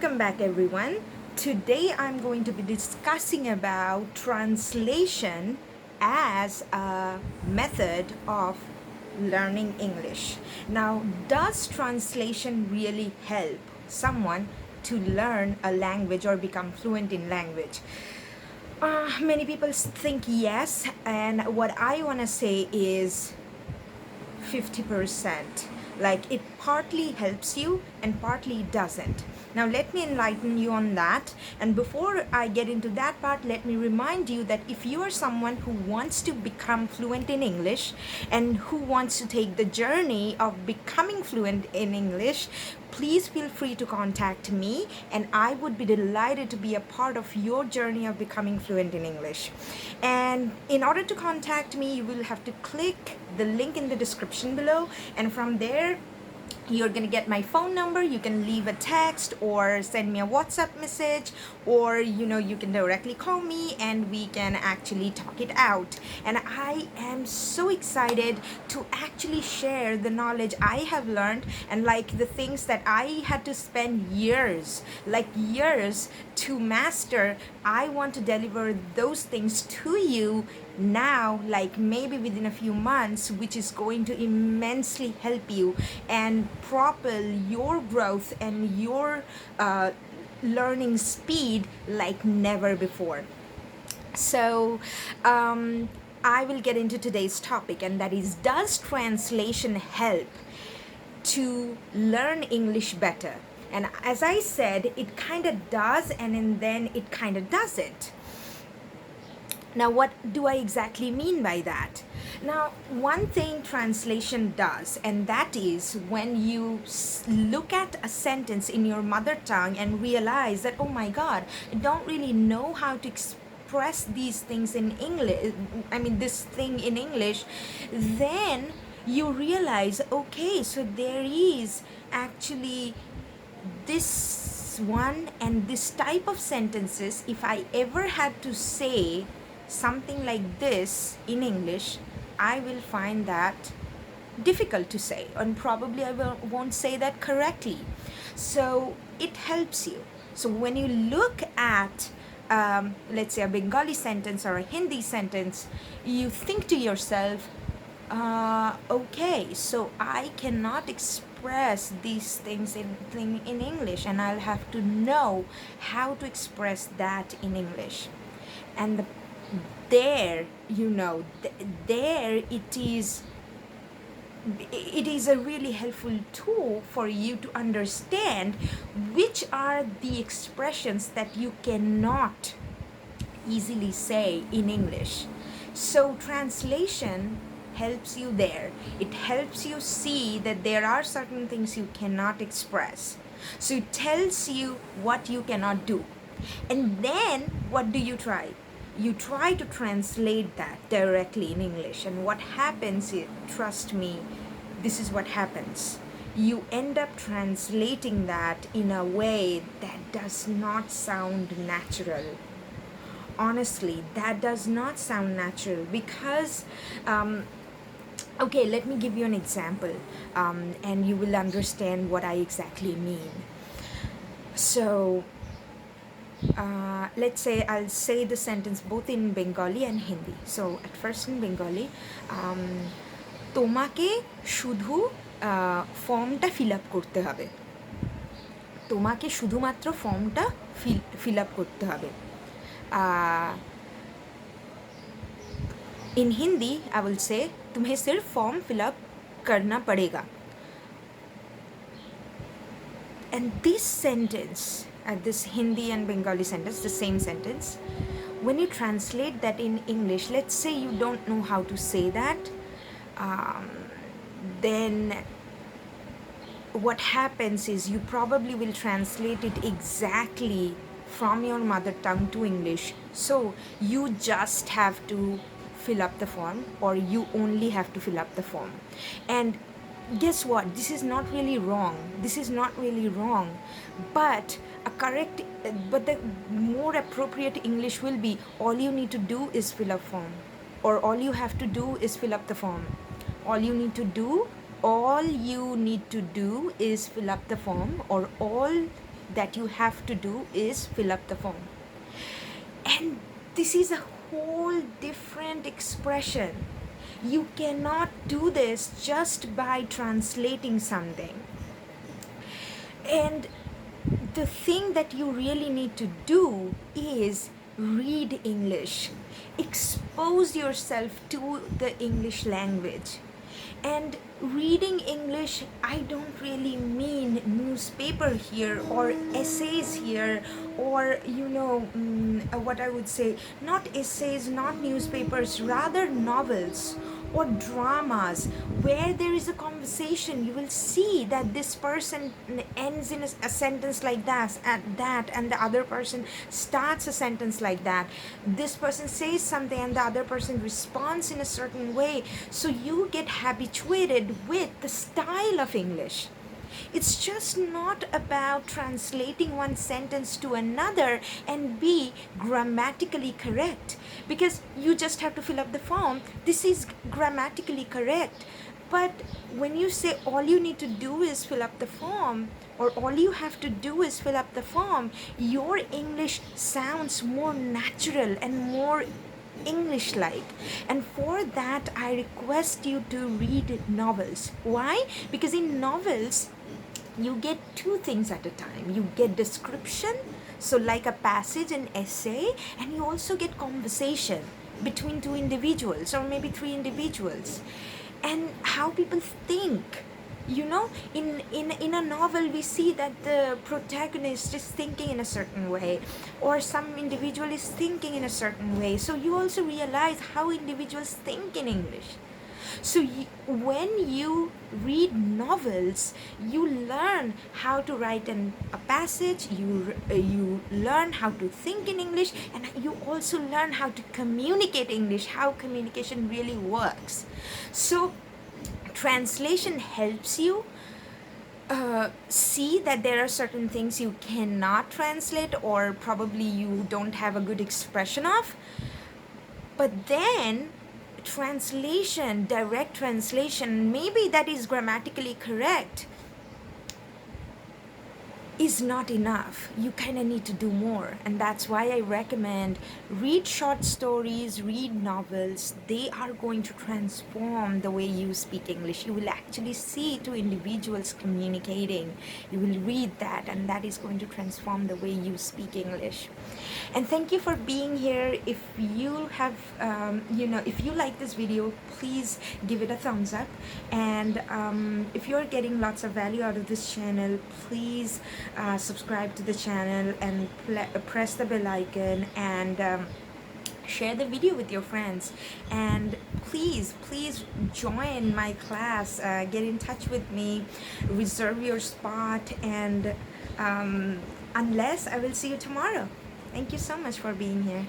Welcome back, everyone. Today I'm going to be discussing about translation as a method of learning English. Now, does translation really help someone to learn a language or become fluent in language? Many people think yes, and what I want to say is 50%. Like it partly helps you and partly doesn't. Now, let me enlighten you on that. And before I get into that part, let me remind you that if you are someone who wants to become fluent in English and who wants to take the journey of becoming fluent in English, please feel free to contact me, and I would be delighted to be a part of your journey of becoming fluent in English. And in order to contact me, you will have to click the link in the description below, and from there you're going to get my phone number. You can leave a text or send me a WhatsApp message, or you can directly call me and we can actually talk it out. And I am so excited to actually share the knowledge I have learned, and like the things that I had to spend years to master. I want to deliver those things to you now, like maybe within a few months, which is going to immensely help you and propel your growth and your learning speed like never before. So, I will get into today's topic, and that is, does translation help to learn English better? And as I said, it kind of does, and then it kind of doesn't. Now, what do I exactly mean by that? Now, one thing translation does, and that is when you look at a sentence in your mother tongue and realize that, oh my God, I don't really know how to express these things in English, this thing in English, then you realize, okay, so there is actually this one and this type of sentences. If I ever had to say something like this in English, I will find that difficult to say, and probably won't say that correctly. So it helps you. So when you look at let's say a Bengali sentence or a Hindi sentence, you think to yourself, okay, so I cannot express these things in English, and I'll have to know how to express that in English. And there it is a really helpful tool for you to understand which are the expressions that you cannot easily say in English. So translation helps you there. It helps you see that there are certain things you cannot express. So it tells you what you cannot do. And then what do you try? You try to translate that directly in English. And what happens is, trust me, this is what happens. You end up translating that in a way that does not sound natural. Honestly, that does not sound natural because, okay, let me give you an example, and you will understand what I exactly mean. So, let's say I'll say the sentence both in Bengali and Hindi. So at first in Bengali, তোমাকে শুধু ফর্মটা fill up করতে হবে, তোমাকে শুধুমাত্র ফর্মটা fill up করতে হবে। In Hindi, I will say, तुम्हें सिर्फ फॉर्म फिलअप करना पड़ेगा. And this sentence, this Hindi and Bengali sentence, the same sentence, when you translate that in English, let's say you don't know how to say that, then what happens is you probably will translate it exactly from your mother tongue to English. So you just have to fill up the form, or you only have to fill up the form. And guess what? This is not really wrong. But the more appropriate English will be, all you need to do is fill up form, or all you have to do is fill up the form. All you need to do is fill up the form, or all that you have to do is fill up the form. And this is a whole different expression. You cannot do this just by translating something. And the thing that you really need to do is read English. Expose yourself to the English language. And reading English, I don't really mean newspaper here or essays here, or what I would say, not essays, not newspapers, rather novels or dramas where there is a conversation. You will see that this person ends in a sentence like that, and the other person starts a sentence like that. This person says something and the other person responds in a certain way. So you get habituated with the style of English. It's just not about translating one sentence to another and be grammatically correct, because you just have to fill up the form. This is grammatically correct. But when you say all you need to do is fill up the form, or all you have to do is fill up the form, your English sounds more natural and more English-like. And for that, I request you to read novels. Why? Because in novels, you get two things at a time. You get description, so like a passage, an essay, and you also get conversation between two individuals or maybe three individuals, and how people think. In a novel, we see that the protagonist is thinking in a certain way, or some individual is thinking in a certain way. So you also realize how individuals think in English. So when you read novels, you learn how to write a passage, you learn how to think in English, and you also learn how to communicate English, how communication really works. So translation helps you see that there are certain things you cannot translate, or probably you don't have a good expression of. But then translation, direct translation, maybe that is grammatically correct, is not enough. You kind of need to do more. And that's why I recommend read short stories, read novels. They are going to transform the way you speak English. You will actually see two individuals communicating. You will read that, and that is going to transform the way you speak English. And thank you for being here. If you have, if you like this video, please give it a thumbs up. And if you're getting lots of value out of this channel, please subscribe to the channel and press the bell icon, and share the video with your friends. And please join my class, get in touch with me, reserve your spot, and unless I will see you tomorrow. Thank you so much for being here.